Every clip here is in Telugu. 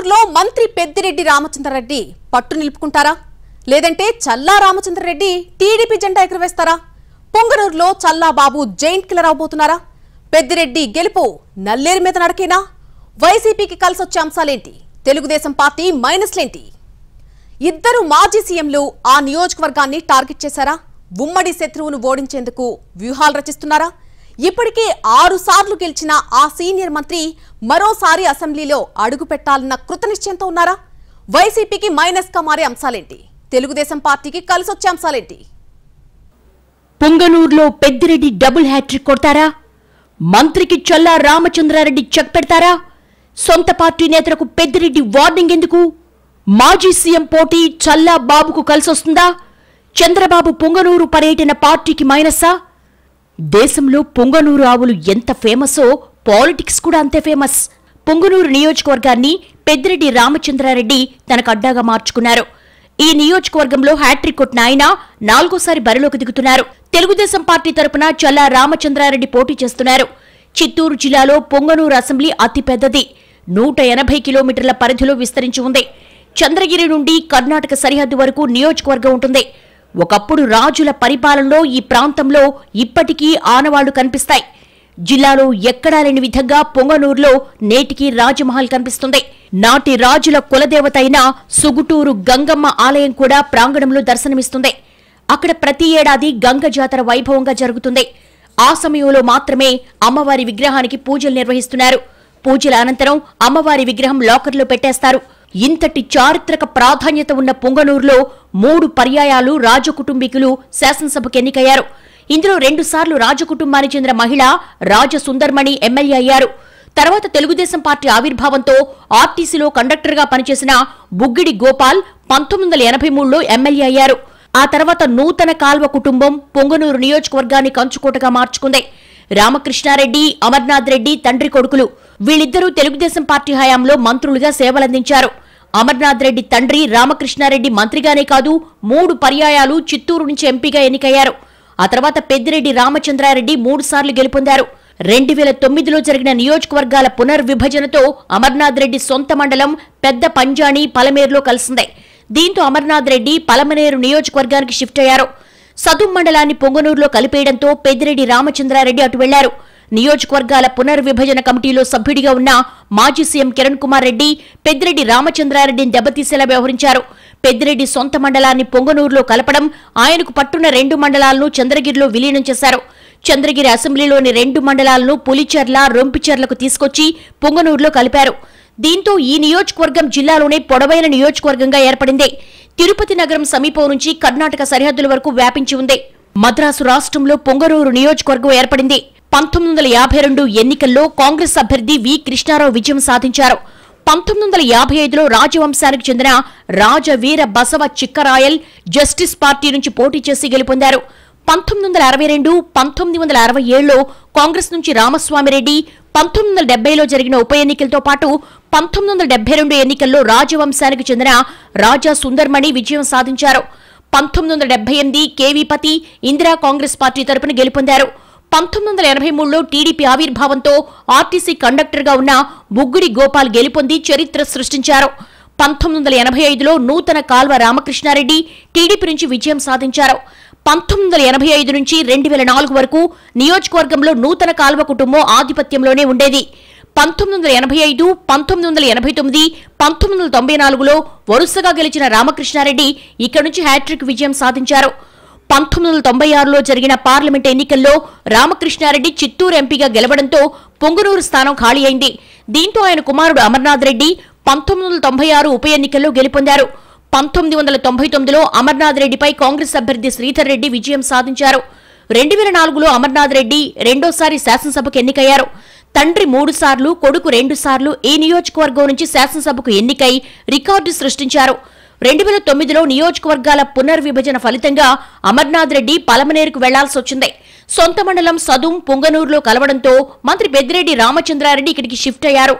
పొంగనూరులో మంత్రి పెద్దిరెడ్డి రామచంద్రారెడ్డి పట్టు నిలుపుకుంటారా లేదంటే చల్లా రామచంద్రారెడ్డి టీడీపీ జెండా ఎగురవేస్తారా? పొంగనూరులో చల్లా బాబు జైంట్ కిల్లర్ అవబోతున్నారా? పెద్దిరెడ్డి గెలుపు నల్లేరు మీద నడకేనా? వైసీపీకి కలిసొచ్చే అంశాలేంటి? తెలుగుదేశం పార్టీ మైనస్లేంటి? ఇద్దరు మాజీ సీఎంలు ఆ నియోజకవర్గాన్ని టార్గెట్ చేశారా? ఉమ్మడి శత్రువును ఓడించేందుకు వ్యూహాలు రచిస్తున్నారా? ఇప్పటికే 6 సార్లు గెలిచిన ఆ సీనియర్ మంత్రి మరోసారి అసెంబ్లీలో అడుగు పెట్టాలన్న కృతనిశ్చయంతో ఉన్నారా? వైసీపీకి మైనస్ గా మారే అంశాలేంటి? తెలుగుదేశం పార్టీకి కలిసొచ్చే అంశాలేంటి? పొంగనూరులో పెద్దిరెడ్డి డబుల్ హ్యాట్రిక్ కొడతారా? మంత్రికి చల్లా రామచంద్రారెడ్డి చెక్ పెడతారా? సొంత పార్టీ నేతలకు పెద్దిరెడ్డి వార్నింగ్ ఎందుకు? మాజీ సీఎం పోటీ చల్లా బాబుకు కలిసొస్తుందా? చంద్రబాబు పొంగనూరు పర్యటన పార్టీకి మైనస్సా? దేశంలో పొంగనూరు ఆవులు ఎంత ఫేమసో పాలిటిక్స్ కూడా అంతే ఫేమస్. పొంగనూరు నియోజకవర్గాన్ని పెద్దిరెడ్డి రామచంద్రారెడ్డి తనకు అడ్డాగా మార్చుకున్నారు. ఈ నియోజకవర్గంలో హ్యాట్రిక్ కొట్టిన ఆయన 4వ బరిలోకి దిగుతున్నారు. తెలుగుదేశం పార్టీ తరపున చల్లా రామచంద్రారెడ్డి పోటీ చేస్తున్నారు. చిత్తూరు జిల్లాలో పొంగనూరు అసెంబ్లీ అతిపెద్దది. 180 కిలోమీటర్ల పరిధిలో విస్తరించి ఉంది. చంద్రగిరి నుండి కర్ణాటక సరిహద్దు వరకు నియోజకవర్గం ఉంటుంది. ఒకప్పుడు రాజుల పరిపాలనలో ఈ ప్రాంతంలో ఇప్పటికీ ఆనవాళ్లు కనిపిస్తాయి. జిల్లాలో ఎక్కడా లేని విధంగా పొంగనూరులో నేటికి రాజమహల్ కనిపిస్తుంది. నాటి రాజుల కులదేవత అయిన సుగుటూరు గంగమ్మ ఆలయం కూడా ప్రాంగణంలో దర్శనమిస్తుంది. అక్కడ ప్రతి ఏడాది గంగ జాతర వైభవంగా జరుగుతుంది. ఆ సమయంలో మాత్రమే అమ్మవారి విగ్రహానికి పూజలు నిర్వహిస్తున్నారు. పూజల అనంతరం అమ్మవారి విగ్రహం లాకర్లో పెట్టేస్తారు. ఇంతటి చారిత్రక ప్రాధాన్యత ఉన్న పొంగనూరులో 3 పర్యాయాలు రాజకుటుంబీకులు శాసనసభకు ఎన్నికయ్యారు. ఇందులో 2 సార్లు రాజకుటుంబానికి చెందిన మహిళ రాజసుందర్మణి ఎమ్మెల్యే అయ్యారు. తర్వాత తెలుగుదేశం పార్టీ ఆవిర్భావంతో ఆర్టీసీలో కండక్టర్గా పనిచేసిన బుగ్గిడి గోపాల్ 1983లో ఎమ్మెల్యే అయ్యారు. ఆ తర్వాత నూతన కాల్వ కుటుంబం పొంగనూరు నియోజకవర్గాన్ని కంచుకోటగా మార్చుకుంది. రామకృష్ణారెడ్డి, అమర్నాథ్ రెడ్డి తండ్రి కొడుకులు. వీళ్ళిద్దరూ తెలుగుదేశం పార్టీ హయాంలో మంత్రులుగా సేవలందించారు. అమర్నాథ్ రెడ్డి తండ్రి రామకృష్ణారెడ్డి మంత్రిగానే కాదు 3 పర్యాయాలు చిత్తూరు నుంచి ఎంపీగా ఎన్నికయ్యారు. ఆ తర్వాత పెద్దిరెడ్డి రామచంద్రారెడ్డి 3 సార్లు గెలుపొందారు. 2009లో జరిగిన నియోజకవర్గాల పునర్విభజనతో అమర్నాథ్ రెడ్డి సొంత మండలం పెద్ద పంజాణి పలమేరులో కలిసింది. దీంతో అమర్నాథ్ రెడ్డి పలమనేరు నియోజకవర్గానికి షిఫ్ట్ అయ్యారు. సదుం మండలాన్ని పొంగనూరులో కలిపేయడంతో పెద్దిరెడ్డి రామచంద్రారెడ్డి అటు వెళ్లారు. నియోజకవర్గాల పునర్విభజన కమిటీలో సభ్యుడిగా ఉన్న మాజీ సీఎం కిరణ్ కుమార్ రెడ్డి పెద్దిరెడ్డి రామచంద్రారెడ్డిని దెబ్బతీసేలా వ్యవహరించారు. పెద్దిరెడ్డి సొంత మండలాన్ని పొంగనూరులో కలపడం, ఆయనకు పట్టున్న 2 మండలాలను చంద్రగిరిలో విలీనం చేశారు. చంద్రగిరి అసెంబ్లీలోని 2 మండలాలను పులిచెర్ల, రొంపిచెర్లకు తీసుకొచ్చి పొంగనూరులో కలిపారు. దీంతో ఈ నియోజకవర్గం జిల్లాలోనే పొడవైన నియోజకవర్గంగా ఏర్పడింది. తిరుపతి నగరం సమీపం నుంచి కర్ణాటక సరిహద్దుల వరకు వ్యాపించి ఉంది. మద్రాసు రాష్ట్రంలో పొంగనూరు నియోజకవర్గం ఏర్పడింది. 1952 ఎన్నికల్లో కాంగ్రెస్ అభ్యర్థి వి కృష్ణారావు విజయం సాధించారు. 1955లో రాజవంశానికి చెందిన రాజవీర బసవ చిక్కరాయల్ జస్టిస్ పార్టీ నుంచి పోటీ చేసి గెలుపొందారు. 1962, 1967లో కాంగ్రెస్ నుంచి రామస్వామిరెడ్డి, 1970లో జరిగిన ఉప ఎన్నికలతో పాటు 1972 ఎన్నికల్లో రాజవంశానికి చెందిన రాజా సుందర్మణి విజయం సాధించారు. 1978 కేవీపతి ఇందిరా కాంగ్రెస్ పార్టీ తరపున గెలుపొందారు. 1983లో టీడీపీ ఆవిర్భావంతో ఆర్టీసీ కండక్టర్గా ఉన్న బుగ్గిడి గోపాల్ గెలుపొంది చరిత్ర సృష్టించారు. 1985లో నూతన కాల్వ రామకృష్ణారెడ్డి టీడీపీ నుంచి విజయం సాధించారు. 1985 నుంచి 2004 వరకు నియోజకవర్గంలో నూతన కాల్వ కుటుంబం ఆధిపత్యంలోనే ఉండేది. 1985, 1989, 1994లో వరుసగా గెలిచిన రామకృష్ణారెడ్డి ఇక్కడి నుంచి హ్యాట్రిక్ విజయం సాధించారు. 1996లో జరిగిన పార్లమెంట్ ఎన్నికల్లో రామకృష్ణారెడ్డి చిత్తూరు ఎంపీగా గెలవడంతో పొంగనూరు స్థానం ఖాళీ అయింది. దీంతో ఆయన కుమారుడు అమర్నాథ్ రెడ్డి 1996 ఉప ఎన్నికల్లో గెలుపొందారు. 1999లో అమర్నాథ్ రెడ్డిపై కాంగ్రెస్ అభ్యర్థి శ్రీధర్ రెడ్డి విజయం సాధించారు. 2004లో అమర్నాథ్ రెడ్డి రెండోసారి శాసనసభకు ఎన్నికయ్యారు. తండ్రి 3 సార్లు, కొడుకు 2 సార్లు ఈ నియోజకవర్గం నుంచి శాసనసభకు ఎన్నికై రికార్డు సృష్టించారు. 2009లో నియోజకవర్గాల పునర్విభజన ఫలితంగా అమర్నాథ్ రెడ్డి పలమనేరుకు వెళ్లాల్సి వచ్చింది. సొంత మండలం సదుం పొంగనూరులో కలవడంతో మంత్రి పెద్దిరెడ్డి రామచంద్రారెడ్డి ఇక్కడికి షిఫ్ట్ అయ్యారు.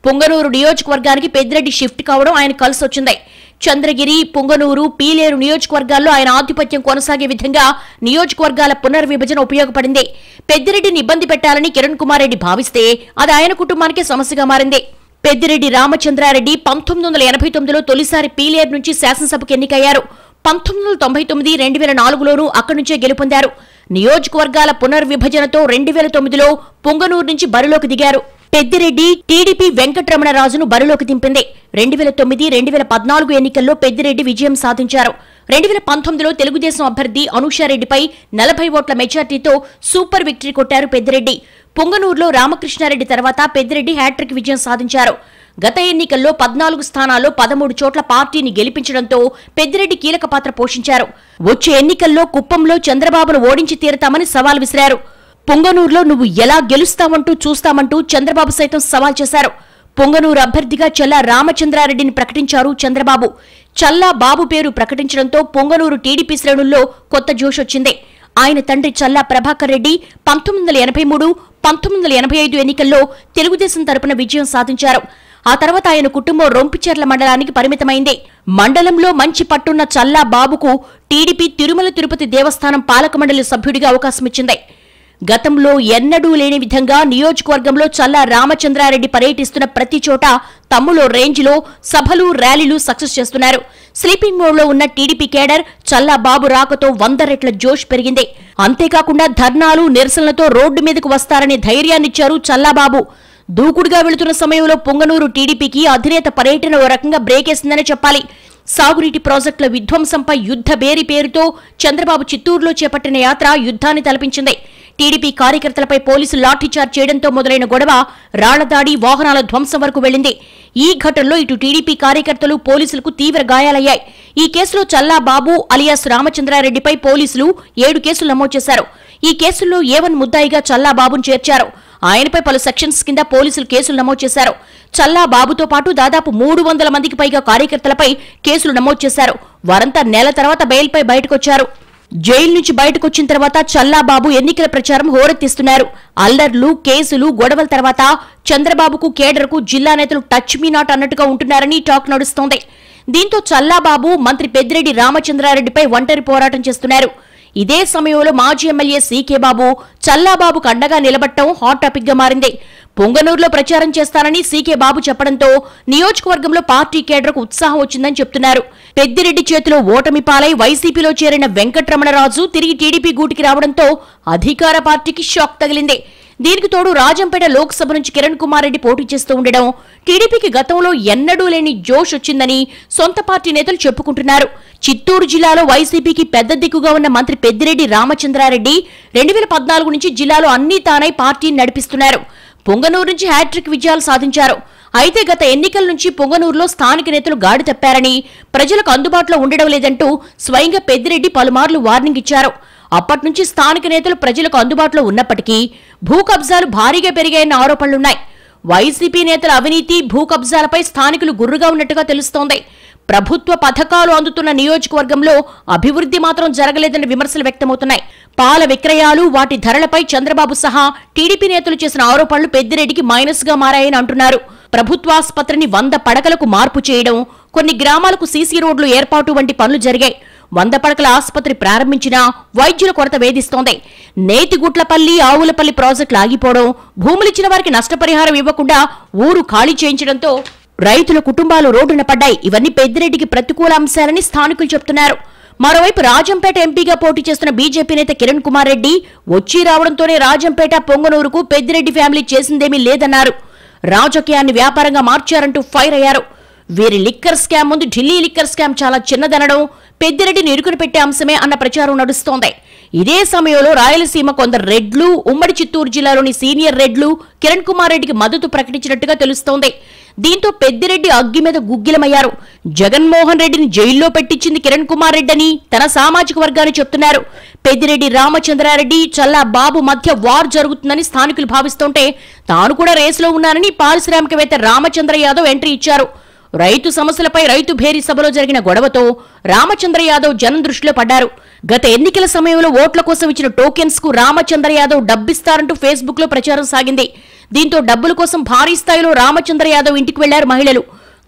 పొంగనూరు నియోజకవర్గానికి పెద్దిరెడ్డి షిఫ్ట్ కావడం ఆయన కలిసొచ్చింది. చంద్రగిరి, పొంగనూరు, పీలేరు నియోజకవర్గాల్లో ఆయన ఆధిపత్యం కొనసాగే విధంగా నియోజకవర్గాల పునర్విభజన ఉపయోగపడింది. పెద్దిరెడ్డిని ఇబ్బంది పెట్టాలని కిరణ్ కుమార్ రెడ్డి భావిస్తే అది ఆయన కుటుంబానికే సమస్యగా మారింది. పెద్దిరెడ్డి రామచంద్రారెడ్డి 1989లో తొలిసారి పీలేరు నుంచి శాసనసభకు ఎన్నికయ్యారు. 1999, 2004లోనూ అక్కడి నుంచే గెలుపొందారు. నియోజకవర్గాల పునర్విభజనతో 2009లో పొంగనూరు నుంచి బరిలోకి దిగారు. పెద్దిరెడ్డి టీడీపీ వెంకటరమణరాజును బరిలోకి దింపింది. 2009, 2014 ఎన్నికల్లో పెద్దిరెడ్డి విజయం సాధించారు. 2019లో తెలుగుదేశం అభ్యర్థి అనూషారెడ్డిపై 40 ఓట్ల మెజార్టీతో సూపర్ విక్టరీ కొట్టారు పెద్దిరెడ్డి. పొంగనూరులో రామకృష్ణారెడ్డి తర్వాత పెద్దిరెడ్డి హ్యాట్రిక్ విజయం సాధించారు. గత ఎన్నికల్లో 14 స్థానాల్లో 13 చోట్ల పార్టీని గెలిపించడంతో పెద్దిరెడ్డి కీలక పాత్ర పోషించారు. వచ్చే ఎన్నికల్లో కుప్పంలో చంద్రబాబును ఓడించి తీరతామని సవాల్ విసిరారు. పొంగనూరులో నువ్వు ఎలా గెలుస్తావంటూ చూస్తామంటూ చంద్రబాబు సైతం సవాల్ చేశారు. పొంగనూరు అభ్యర్థిగా చల్లా రామచంద్రారెడ్డిని ప్రకటించారు చంద్రబాబు. చల్లా బాబు పేరు ప్రకటించడంతో పొంగనూరు టీడీపీ శ్రేణుల్లో కొత్త జోష్ వచ్చింది. ఆయన తండ్రి చల్లా ప్రభాకర్ రెడ్డి 1983, 1985 ఎన్నికల్లో తెలుగుదేశం తరపున విజయం సాధించారు. ఆ తర్వాత ఆయన కుటుంబం రొంపిచెర్ల మండలానికి పరిమితమైంది. మండలంలో మంచి పట్టున్న చల్లా బాబుకు టీడీపీ తిరుమల తిరుపతి దేవస్థానం పాలక మండలి సభ్యుడిగా అవకాశమిచ్చింది. గతంలో ఎన్నడూ లేని విధంగా నియోజకవర్గంలో చల్లా రామచంద్రారెడ్డి పర్యటిస్తున్న ప్రతి చోట తమ్ములో రేంజ్లో సభలు, ర్యాలీలు సక్సెస్ చేస్తున్నారు. స్లీపింగ్ మోడ్లో ఉన్న టీడీపీ కేడర్ చల్లా బాబు రాకతో 100 రెట్ల జోష్ పెరిగింది. అంతేకాకుండా ధర్నాలు, నిరసనలతో రోడ్డు మీదకు వస్తారనే ధైర్యాన్నిచ్చారు చల్లాబాబు. దూకుడుగా వెళుతున్న సమయంలో పొంగనూరు టీడీపీకి అధినేత పర్యటన ఓ రకంగా బ్రేకేసిందనే చెప్పాలి. సాగునీటి ప్రాజెక్టుల విధ్వంసంపై యుద్ధ బేరి పేరుతో చంద్రబాబు చిత్తూరులో చేపట్టిన యాత్ర యుద్ధాన్ని తలపించింది. టీడీపీ కార్యకర్తలపై పోలీసులు లాఠీచార్జ్ చేయడంతో మొదలైన గొడవ రాళ్లదాడి, వాహనాల ధ్వంసం వరకు వెళ్లింది. ఈ ఘటనలో ఇటు టీడీపీ కార్యకర్తలు, పోలీసులకు తీవ్ర గాయాలయ్యాయి. ఈ కేసులో చల్లా బాబు అలియాస్ రామచంద్రారెడ్డిపై పోలీసులు 7 కేసులు నమోదు చేశారు. ఈ కేసుల్లో A1 ముద్దాయిగా చల్లా బాబును చేర్చారు. ఆయనపై పలు సెక్షన్స్ కింద పోలీసులు కేసులు నమోదు చేశారు. చల్లా బాబుతో పాటు దాదాపు 300 మందికి పైగా కార్యకర్తలపై కేసులు నమోదు చేశారు. వారంతా నెల తర్వాత బెయిల్పై బయటకొచ్చారు. జైలు నుంచి బయటకొచ్చిన తర్వాత చల్లా బాబు ఎన్నికల ప్రచారం హోరెత్తిస్తున్నారు. అల్లర్లు, కేసులు, గొడవల తర్వాత చంద్రబాబుకు, కేడర్కు జిల్లా నేతలు టచ్ మీ నాట్ అన్నట్టుగా ఉంటున్నారని టాక్ నడుస్తోంది. దీంతో చల్లా బాబు మంత్రి పెద్దిరెడ్డి రామచంద్రారెడ్డిపై ఒంటరి పోరాటం చేస్తున్నారు. ఇదే సమయంలో మాజీ ఎమ్మెల్యే సీకే బాబు చల్లాబాబుకు అండగా నిలబడటం హాట్ టాపిక్ గా మారింది. పొంగనూరులో ప్రచారం చేస్తానని సీకే బాబు చెప్పడంతో నియోజకవర్గంలో పార్టీ కేడర్కు ఉత్సాహం వచ్చిందని చెప్తున్నారు. పెద్దిరెడ్డి చేతిలో ఓటమి పాలై వైసీపీలో చేరిన వెంకటరమణరాజు తిరిగి టీడీపీ గూటికి రావడంతో అధికార పార్టీకి షాక్ తగిలింది. దీనికి తోడు రాజంపేట లోక్సభ నుంచి కిరణ్ కుమార్ రెడ్డి పోటీ చేస్తూ ఉండడం టీడీపీకి గతంలో ఎన్నడూ లేని జోష్ వచ్చిందని సొంత పార్టీ నేతలు చెప్పుకుంటున్నారు. చిత్తూరు జిల్లాలో వైసీపీకి పెద్ద దిక్కుగా ఉన్న మంత్రి పెద్దిరెడ్డి రామచంద్రారెడ్డి 2014 నుంచి జిల్లాలో అన్నీ తానై పార్టీని నడిపిస్తున్నారు. పొంగనూరు నుంచి హ్యాట్రిక్ విజయాలు సాధించారు. అయితే గత ఎన్నికల నుంచి పొంగనూరులో స్థానిక నేతలు గాడి తప్పారని, ప్రజలకు అందుబాటులో ఉండడం లేదంటూ స్వయంగా పెద్దిరెడ్డి పలుమార్లు వార్నింగ్ ఇచ్చారు. అప్పటి నుంచి స్థానిక నేతలు ప్రజలకు అందుబాటులో ఉన్నప్పటికీ భూ కబ్జాలు భారీగా పెరిగాయన్న ఆరోపణలున్నాయి. వైసీపీ నేతల అవినీతి, భూ కబ్జాలపై స్థానికులు గుర్రుగా ఉన్నట్టుగా తెలుస్తోంది. ప్రభుత్వ పథకాలు అందుతున్న నియోజకవర్గంలో అభివృద్ధి మాత్రం జరగలేదన్న విమర్శలు వ్యక్తమవుతున్నాయి. పాల విక్రయాలు, వాటి ధరలపై చంద్రబాబు సహా టీడీపీ నేతలు చేసిన ఆరోపణలు పెద్దిరెడ్డికి మైనస్ గా మారాయని అంటున్నారు. ప్రభుత్వాసుపత్రిని 100 పడకలకు మార్పు చేయడం, కొన్ని గ్రామాలకు సీసీ రోడ్లు ఏర్పాటు వంటి పనులు జరిగాయి. 100 పడకల ఆసుపత్రి ప్రారంభించినా వైద్యుల కొరత వేధిస్తోంది. నేతిగుట్లపల్లి, ఆవులపల్లి ప్రాజెక్టులు ఆగిపోవడం, భూములిచ్చిన వారికి నష్టపరిహారం ఇవ్వకుండా ఊరు ఖాళీ చేయించడంతో రైతుల కుటుంబాలు రోడ్డున పడ్డాయి. ఇవన్నీ పెద్దిరెడ్డికి ప్రతికూల అంశాలని స్థానికులు చెప్తున్నారు. మరోవైపు రాజంపేట ఎంపీగా పోటీ చేస్తున్న బీజేపీ నేత కిరణ్ కుమార్ రెడ్డి వచ్చి రావడంతోనే రాజంపేట, పొంగనూరుకు పెద్దిరెడ్డి ఫ్యామిలీ చేసిందేమీ లేదన్నారు. రాజకీయాన్ని వ్యాపారంగా మార్చారంటూ ఫైర్ అయ్యారు. వీరి లిక్కర్ స్కామ్ ముందు ఢిల్లీ లిక్కర్ స్కామ్ చాలా చిన్నదనడం, పెద్దిరెడ్డిని ఇరుకుని పెట్టే అంశమే అన్న ప్రచారం నడుస్తోంది. ఇదే సమయంలో రాయలసీమ కొందరు రెడ్లు, ఉమ్మడి చిత్తూరు జిల్లాలోని సీనియర్ రెడ్లు కిరణ్ కుమార్ రెడ్డికి మద్దతు ప్రకటించినట్టుగా తెలుస్తోంది. దీంతో పెద్దిరెడ్డి అగ్గి మీద గుగ్గిలమయ్యారు. జగన్మోహన్ రెడ్డిని జైల్లో పెట్టించింది కిరణ్ కుమార్ రెడ్డి అని తన సామాజిక వర్గాన్ని చెప్తున్నారు. పెద్దిరెడ్డి రామచంద్రారెడ్డి, చల్లా బాబు మధ్య వార్ జరుగుతుందని స్థానికులు భావిస్తుంటే తాను కూడా రేసులో ఉన్నానని పారిశ్రామికవేత్త రామచంద్ర యాదవ్ ఎంట్రీ ఇచ్చారు. రైతు సమస్యలపై రైతు భేరీ సభలో జరిగిన గొడవతో రామచంద్ర యాదవ్ జనం దృష్టిలో పడ్డారు. గత ఎన్నికల సమయంలో ఓట్ల కోసం ఇచ్చిన టోకెన్స్ కు రామచంద్ర యాదవ్ డబ్బిస్తారంటూ ఫేస్బుక్ లో ప్రచారం సాగింది. దీంతో డబ్బుల కోసం భారీ స్థాయిలో రామచంద్ర యాదవ్ ఇంటికి వెళ్లారు మహిళలు.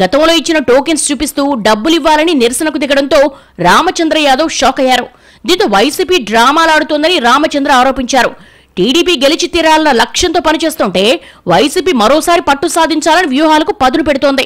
గతంలో ఇచ్చిన టోకెన్స్ చూపిస్తూ డబ్బులివ్వాలని నిరసనకు దిగడంతో రామచంద్ర యాదవ్ షాక్ అయ్యారు. దీంతో వైసీపీ డ్రామాలాడుతోందని రామచంద్ర ఆరోపించారు. టీడీపీ గెలిచి తీరాలన్న లక్ష్యంతో పనిచేస్తుంటే వైసీపీ మరోసారి పట్టు సాధించాలని వ్యూహాలకు పదును పెడుతోంది.